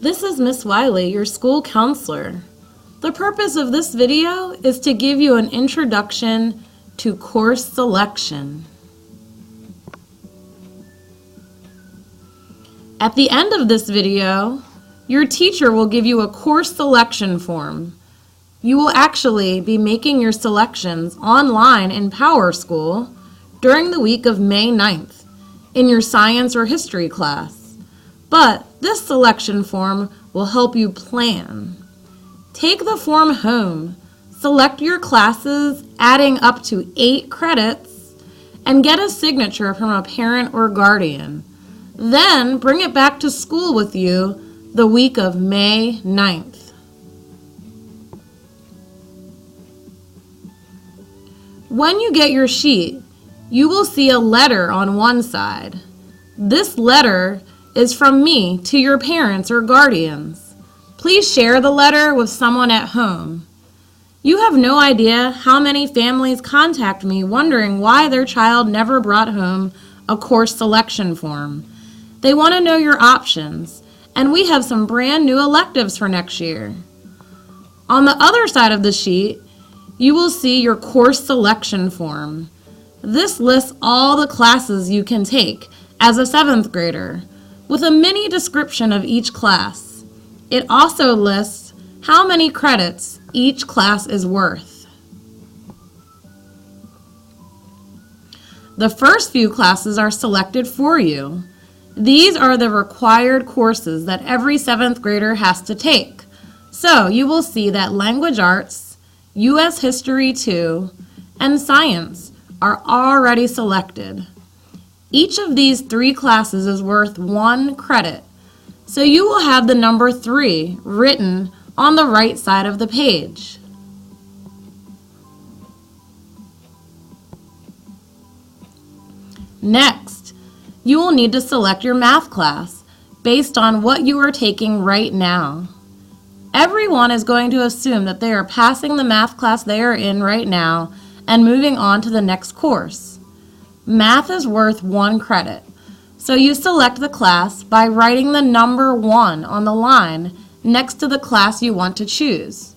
This is Miss Wiley, your school counselor. The purpose of this video is to give you an introduction to course selection. At the end of this video, your teacher will give you a course selection form. You will actually be making your selections online in PowerSchool during the week of May 9th in your science or history class. But this selection form will help you plan. Take the form home, select your classes adding up to 8 credits, and get a signature from a parent or guardian. Then bring it back to school with you the week of May 9th. When you get your sheet, you will see a letter on one side. This letter is from me to your parents or guardians. Please share the letter with someone at home. You have no idea how many families contact me wondering why their child never brought home a course selection form. They want to know your options, and we have some brand new electives for next year. On the other side of the sheet, you will see your course selection form. This lists all the classes you can take as a 7th grader, with a mini description of each class. It also lists how many credits each class is worth. The first few classes are selected for you. These are the required courses that every 7th grader has to take. So you will see that Language Arts, U.S. History 2, and Science are already selected. Each of these 3 classes is worth 1 credit, so you will have the number 3 written on the right side of the page. Next, you will need to select your math class based on what you are taking right now. Everyone is going to assume that they are passing the math class they are in right now and moving on to the next course. Math is worth 1 credit, so you select the class by writing the number 1 on the line next to the class you want to choose.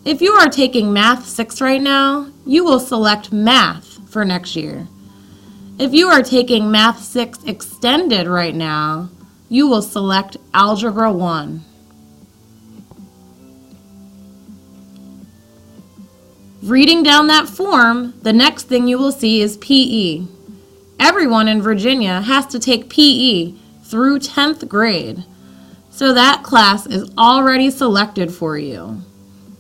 If you are taking Math 6 right now, you will select Math for next year. If you are taking Math 6 Extended right now, you will select Algebra 1. Reading down that form, the next thing you will see is PE. Everyone in Virginia has to take PE through 10th grade, so that class is already selected for you.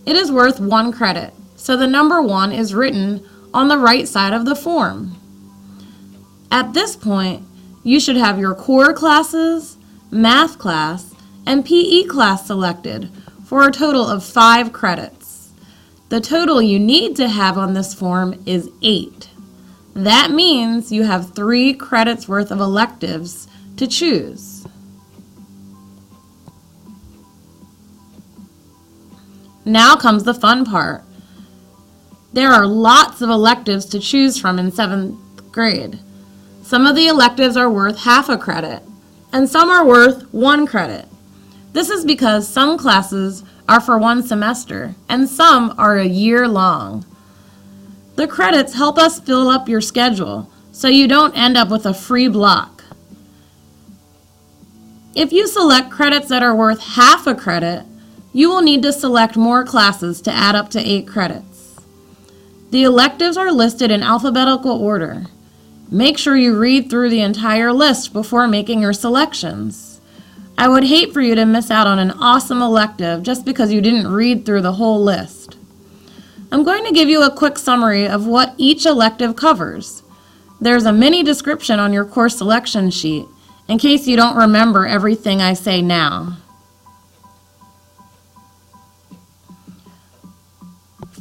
It is worth 1 credit, so the number 1 is written on the right side of the form. At this point, you should have your core classes, math class, and PE class selected for a total of 5 credits. The total you need to have on this form is 8. That means you have 3 credits worth of electives to choose. Now comes the fun part. There are lots of electives to choose from in 7th grade. Some of the electives are worth half a credit, and some are worth 1 credit. This is because some classes are for 1 semester, and some are a year long. The credits help us fill up your schedule, so you don't end up with a free block. If you select credits that are worth half a credit, you will need to select more classes to add up to 8 credits. The electives are listed in alphabetical order. Make sure you read through the entire list before making your selections. I would hate for you to miss out on an awesome elective just because you didn't read through the whole list. I'm going to give you a quick summary of what each elective covers. There's a mini description on your course selection sheet in case you don't remember everything I say now.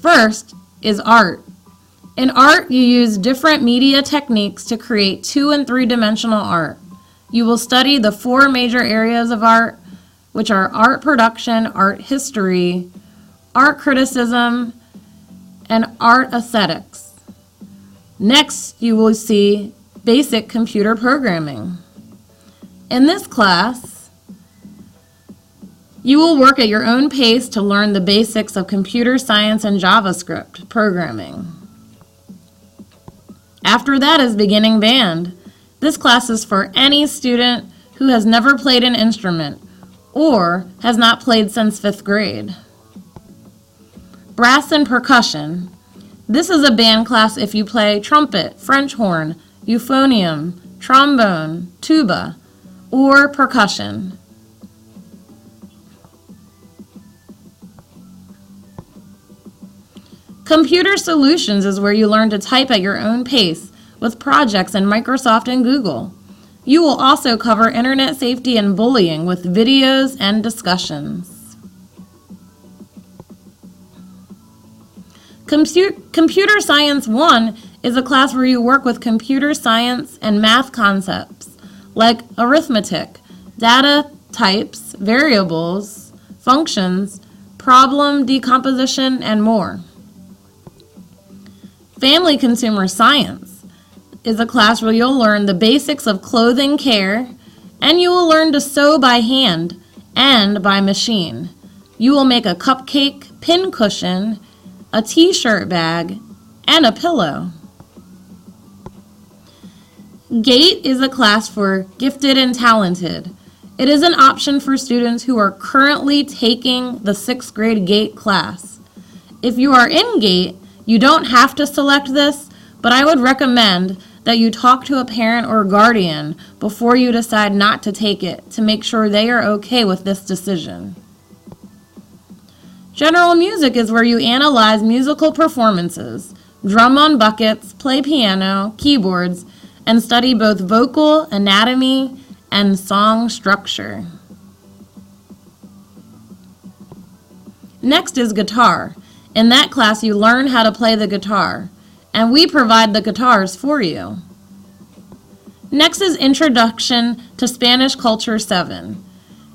First is art. In art, you use different media techniques to create 2- and 3-dimensional art. You will study the 4 major areas of art, which are art production, art history, art criticism, and art aesthetics. Next, you will see basic computer programming. In this class, You will work at your own pace to learn the basics of computer science and JavaScript programming. After that is beginning band. This class is for any student who has never played an instrument or has not played since 5th grade. Brass and percussion. This is a band class if you play trumpet, French horn, euphonium, trombone, tuba, or percussion. Computer solutions is where you learn to type at your own pace with projects in Microsoft and Google. You will also cover internet safety and bullying with videos and discussions. Computer Science 1 is a class where you work with computer science and math concepts like arithmetic, data types, variables, functions, problem decomposition, and more. Family Consumer Science is a class where you'll learn the basics of clothing care, and you will learn to sew by hand and by machine. You will make a cupcake, pin cushion, a t-shirt bag, and a pillow. GATE is a class for gifted and talented. It is an option for students who are currently taking the 6th grade GATE class. If you are in GATE, you don't have to select this, but I would recommend that you talk to a parent or guardian before you decide not to take it to make sure they are okay with this decision. General music is where you analyze musical performances, drum on buckets, play piano, keyboards, and study both vocal anatomy and song structure. Next is guitar. In that class, you learn how to play the guitar, and we provide the guitars for you. Next is Introduction to Spanish Culture 7.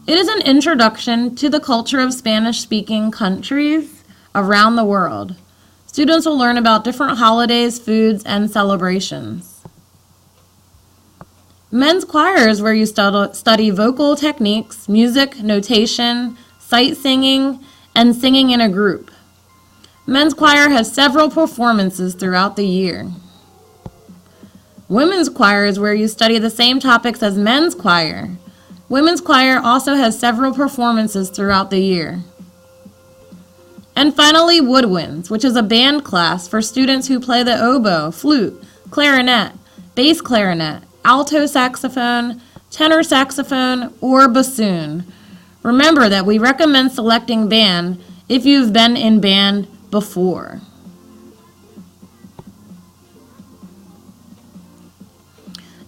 It is an introduction to the culture of Spanish-speaking countries around the world. Students will learn about different holidays, foods, and celebrations. Men's choir is where you study vocal techniques, music, notation, sight singing, and singing in a group. Men's choir has several performances throughout the year. Women's choir is where you study the same topics as men's choir. Women's choir also has several performances throughout the year. And finally, woodwinds, which is a band class for students who play the oboe, flute, clarinet, bass clarinet, alto saxophone, tenor saxophone, or bassoon. Remember that we recommend selecting band if you've been in band before.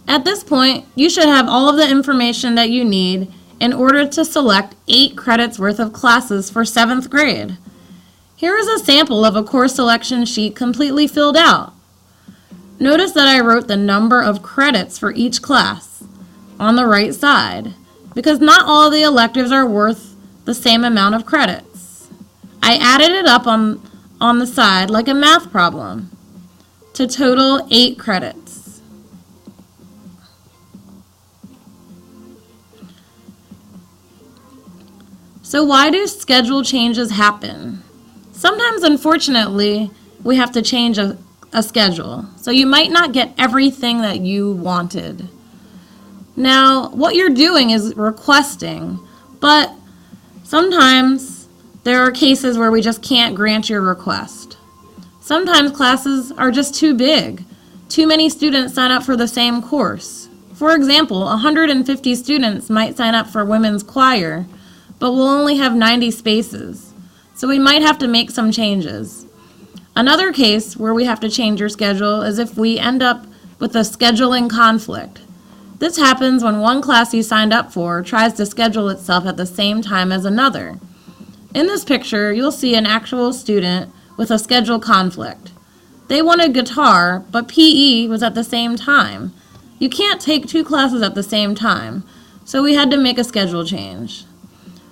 At this point, you should have all of the information that you need in order to select 8 credits worth of classes for 7th grade. Here is a sample of a course selection sheet completely filled out. Notice that I wrote the number of credits for each class on the right side, because not all of the electives are worth the same amount of credits. I added it up on the side like a math problem to total 8 credits. So why do schedule changes happen? Sometimes, unfortunately, we have to change a schedule. So you might not get everything that you wanted. Now, what you're doing is requesting, but sometimes there are cases where we just can't grant your request. Sometimes classes are just too big. Too many students sign up for the same course. For example, 150 students might sign up for women's choir, but we'll only have 90 spaces, so we might have to make some changes. Another case where we have to change your schedule is if we end up with a scheduling conflict. This happens when one class you signed up for tries to schedule itself at the same time as another. In this picture, you'll see an actual student with a schedule conflict. They wanted guitar, but PE was at the same time. You can't take 2 classes at the same time, so we had to make a schedule change.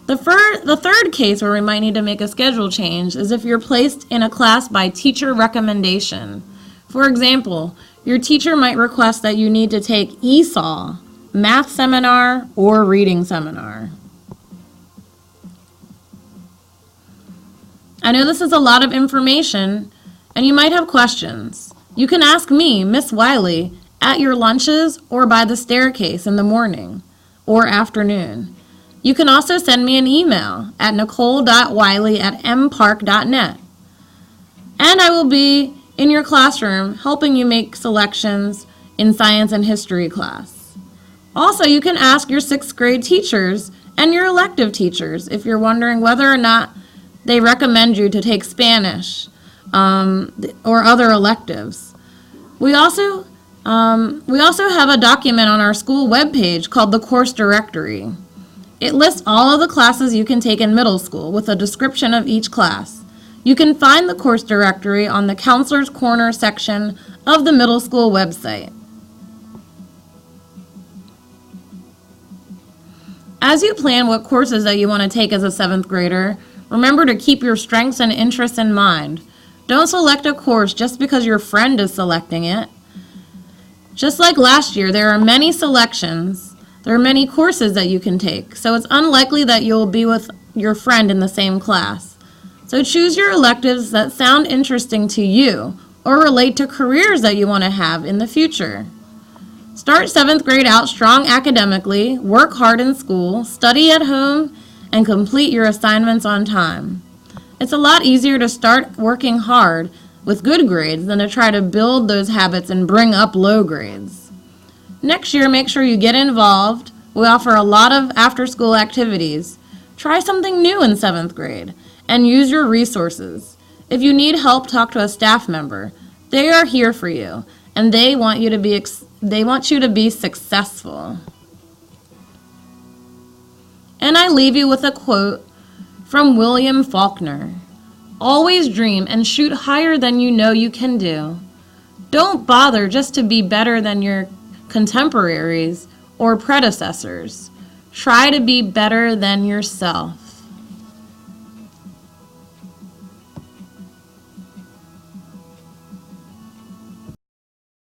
The third case where we might need to make a schedule change is if you're placed in a class by teacher recommendation. For example, your teacher might request that you need to take ESOL, math seminar, or reading seminar. I know this is a lot of information, and you might have questions. You can ask me, Miss Wiley, at your lunches or by the staircase in the morning or afternoon. You can also send me an email at nicole.wiley@mpark.net. And I will be in your classroom helping you make selections in science and history class. Also, you can ask your 6th grade teachers and your elective teachers if you're wondering whether or not they recommend you to take Spanish or other electives. We also have a document on our school webpage called the Course Directory. It lists all of the classes you can take in middle school with a description of each class. You can find the course directory on the Counselor's Corner section of the middle school website. As you plan what courses that you want to take as a 7th grader, remember to keep your strengths and interests in mind. Don't select a course just because your friend is selecting it. Just like last year, there are many selections. There are many courses that you can take, so it's unlikely that you'll be with your friend in the same class. So choose your electives that sound interesting to you or relate to careers that you want to have in the future. Start 7th grade out strong academically, work hard in school, study at home, and complete your assignments on time. It's a lot easier to start working hard with good grades than to try to build those habits and bring up low grades. Next year, make sure you get involved. We offer a lot of after-school activities. Try something new in 7th grade and use your resources. If you need help, talk to a staff member. They are here for you, and they want you to be successful. And I leave you with a quote from William Faulkner. Always dream and shoot higher than you know you can do. Don't bother just to be better than your contemporaries or predecessors. Try to be better than yourself.